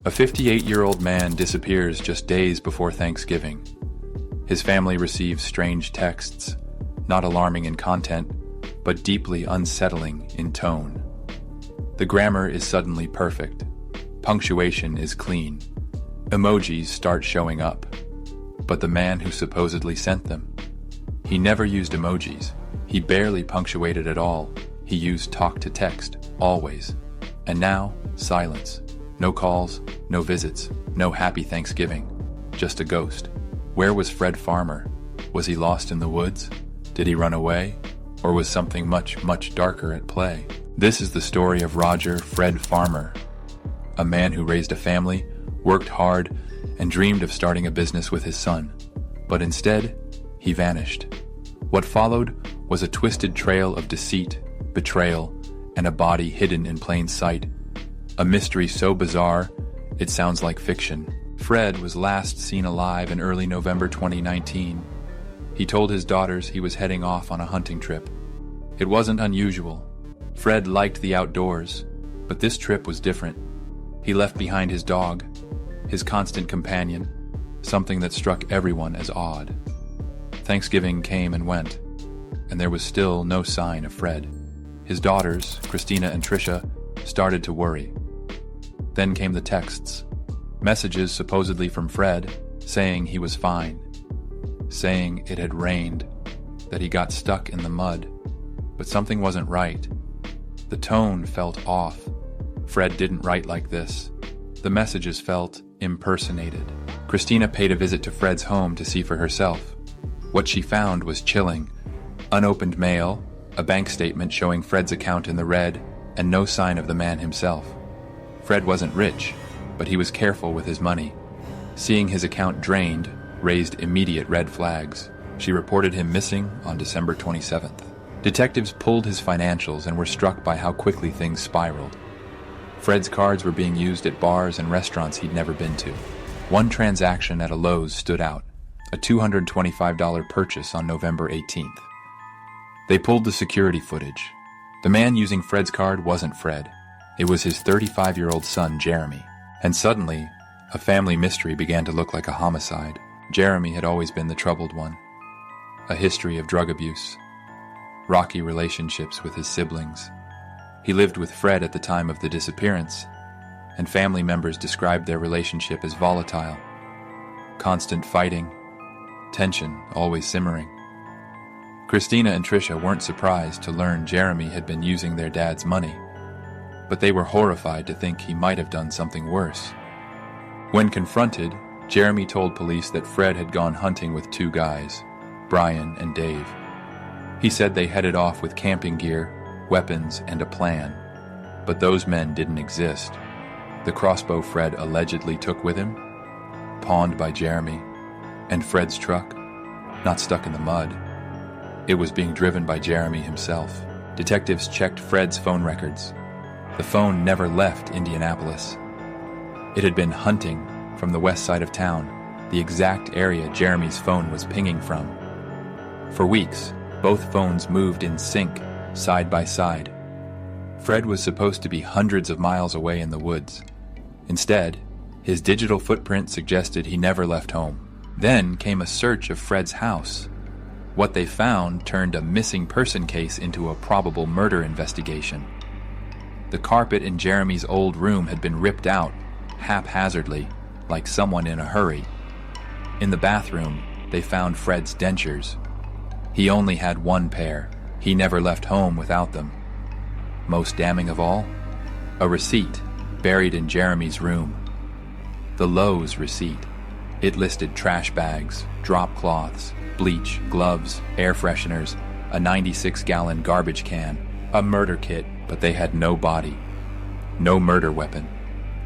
A 58-year-old man disappears just days before Thanksgiving. His family receives strange texts, not alarming in content, but deeply unsettling in tone. The grammar is suddenly perfect. Punctuation is clean. Emojis start showing up. But the man who supposedly sent them, he never used emojis. He barely punctuated at all. He used talk to text, always. And now, silence. No calls, no visits, no happy Thanksgiving. Just a ghost. Where was Fred Farmer? Was he lost in the woods? Did he run away? Or was something much, much darker at play? This is the story of Roger Fred Farmer, a man who raised a family, worked hard, and dreamed of starting a business with his son. But instead, he vanished. What followed was a twisted trail of deceit, betrayal, and a body hidden in plain sight. A mystery so bizarre, it sounds like fiction. Fred was last seen alive in early November 2019. He told his daughters he was heading off on a hunting trip. It wasn't unusual. Fred liked the outdoors, but this trip was different. He left behind his dog, his constant companion, something that struck everyone as odd. Thanksgiving came and went, and there was still no sign of Fred. His daughters, Christina and Trisha, started to worry. Then came the texts, messages supposedly from Fred, saying he was fine, saying it had rained, that he got stuck in the mud, but something wasn't right. The tone felt off. Fred didn't write like this. The messages felt impersonated. Christina paid a visit to Fred's home to see for herself. What she found was chilling. Unopened mail, a bank statement showing Fred's account in the red, and no sign of the man himself. Fred wasn't rich, but he was careful with his money. Seeing his account drained raised immediate red flags. She reported him missing on December 27th. Detectives pulled his financials and were struck by how quickly things spiraled. Fred's cards were being used at bars and restaurants he'd never been to. One transaction at a Lowe's stood out, a $225 purchase on November 18th. They pulled the security footage. The man using Fred's card wasn't Fred. It was his 35-year-old son, Jeremy. And suddenly, a family mystery began to look like a homicide. Jeremy had always been the troubled one. A history of drug abuse, rocky relationships with his siblings. He lived with Fred at the time of the disappearance, and family members described their relationship as volatile. Constant fighting, tension always simmering. Christina and Trisha weren't surprised to learn Jeremy had been using their dad's money, but they were horrified to think he might have done something worse. When confronted, Jeremy told police that Fred had gone hunting with two guys, Brian and Dave. He said they headed off with camping gear, weapons, and a plan, but those men didn't exist. The crossbow Fred allegedly took with him, pawned by Jeremy, and Fred's truck, not stuck in the mud. It was being driven by Jeremy himself. Detectives checked Fred's phone records. The phone never left Indianapolis. It had been hunting from the west side of town, the exact area Jeremy's phone was pinging from. For weeks, both phones moved in sync, side by side. Fred was supposed to be hundreds of miles away in the woods. Instead, his digital footprint suggested he never left home. Then came a search of Fred's house. What they found turned a missing person case into a probable murder investigation. The carpet in Jeremy's old room had been ripped out, haphazardly, like someone in a hurry. In the bathroom, they found Fred's dentures. He only had one pair. He never left home without them. Most damning of all, a receipt buried in Jeremy's room. The Lowe's receipt. It listed trash bags, drop cloths, bleach, gloves, air fresheners, a 96-gallon garbage can, a murder kit, but they had no body, no murder weapon,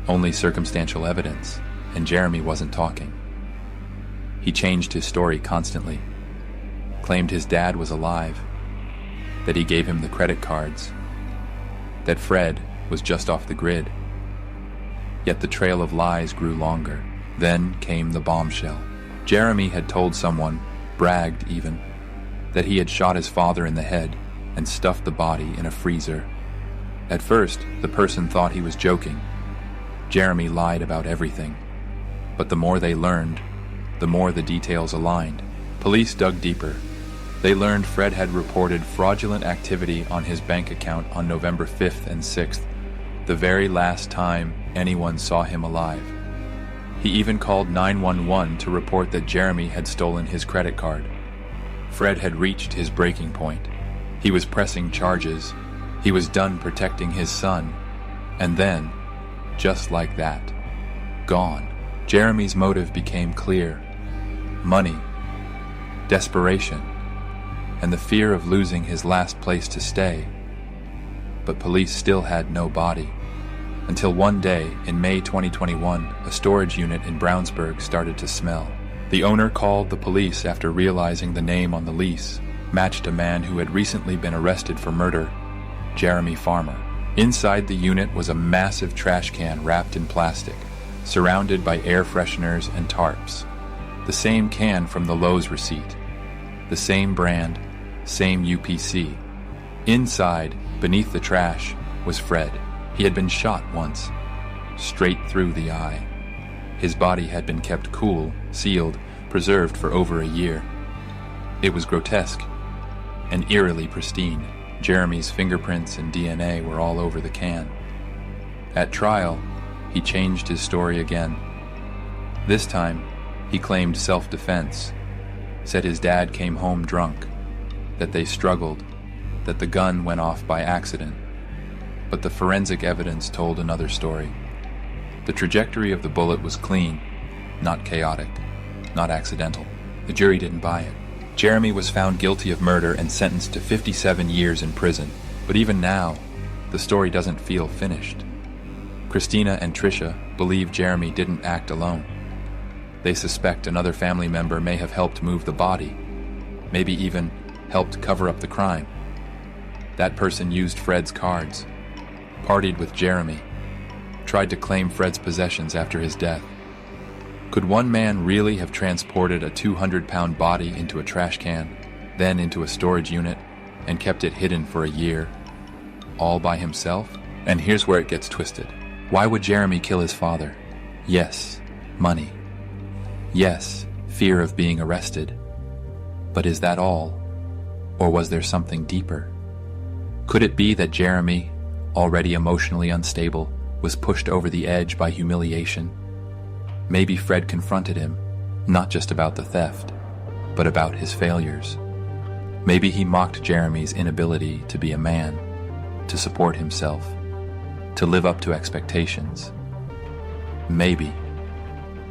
only circumstantial evidence, and Jeremy wasn't talking. He changed his story constantly, claimed his dad was alive, that he gave him the credit cards, that Fred was just off the grid. Yet the trail of lies grew longer. Then came the bombshell. Jeremy had told someone, bragged even, that he had shot his father in the head and stuffed the body in a freezer. At first, the person thought he was joking. Jeremy lied about everything. But the more they learned, the more the details aligned. Police dug deeper. They learned Fred had reported fraudulent activity on his bank account on November 5th and 6th, the very last time anyone saw him alive. He even called 911 to report that Jeremy had stolen his credit card. Fred had reached his breaking point. He was pressing charges. He was done protecting his son. And then, just like that, gone. Jeremy's motive became clear. Money, desperation, and the fear of losing his last place to stay. But police still had no body. Until one day, in May 2021, a storage unit in Brownsburg started to smell. The owner called the police after realizing the name on the lease matched a man who had recently been arrested for murder, Jeremy Farmer. Inside the unit was a massive trash can wrapped in plastic, surrounded by air fresheners and tarps. The same can from the Lowe's receipt. The same brand, same UPC. Inside, beneath the trash, was Fred. He had been shot once, straight through the eye. His body had been kept cool, sealed, preserved for over a year. It was grotesque and eerily pristine. Jeremy's fingerprints and DNA were all over the can. At trial, he changed his story again. This time, he claimed self-defense, said his dad came home drunk, that they struggled, that the gun went off by accident. But the forensic evidence told another story. The trajectory of the bullet was clean, not chaotic, not accidental. The jury didn't buy it. Jeremy was found guilty of murder and sentenced to 57 years in prison. But even now, the story doesn't feel finished. Christina and Tricia believe Jeremy didn't act alone. They suspect another family member may have helped move the body, maybe even helped cover up the crime. That person used Fred's cards, partied with Jeremy, tried to claim Fred's possessions after his death. Could one man really have transported a 200-pound body into a trash can, then into a storage unit, and kept it hidden for a year, all by himself? And here's where it gets twisted. Why would Jeremy kill his father? Yes, money. Yes, fear of being arrested. But is that all? Or was there something deeper? Could it be that Jeremy, already emotionally unstable, was pushed over the edge by humiliation? Maybe Fred confronted him, not just about the theft, but about his failures. Maybe he mocked Jeremy's inability to be a man, to support himself, to live up to expectations. Maybe,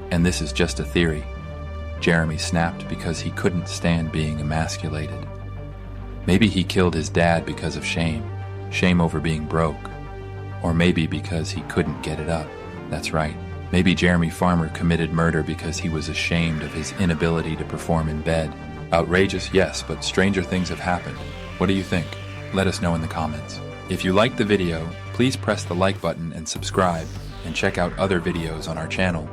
and this is just a theory, Jeremy snapped because he couldn't stand being emasculated. Maybe he killed his dad because of shame over being broke. Or maybe because he couldn't get it up. That's right. Maybe Jeremy Farmer committed murder because he was ashamed of his inability to perform in bed. Outrageous, yes, but stranger things have happened. What do you think? Let us know in the comments. If you liked the video, please press the like button and subscribe, and check out other videos on our channel.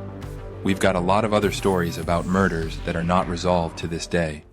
We've got a lot of other stories about murders that are not resolved to this day.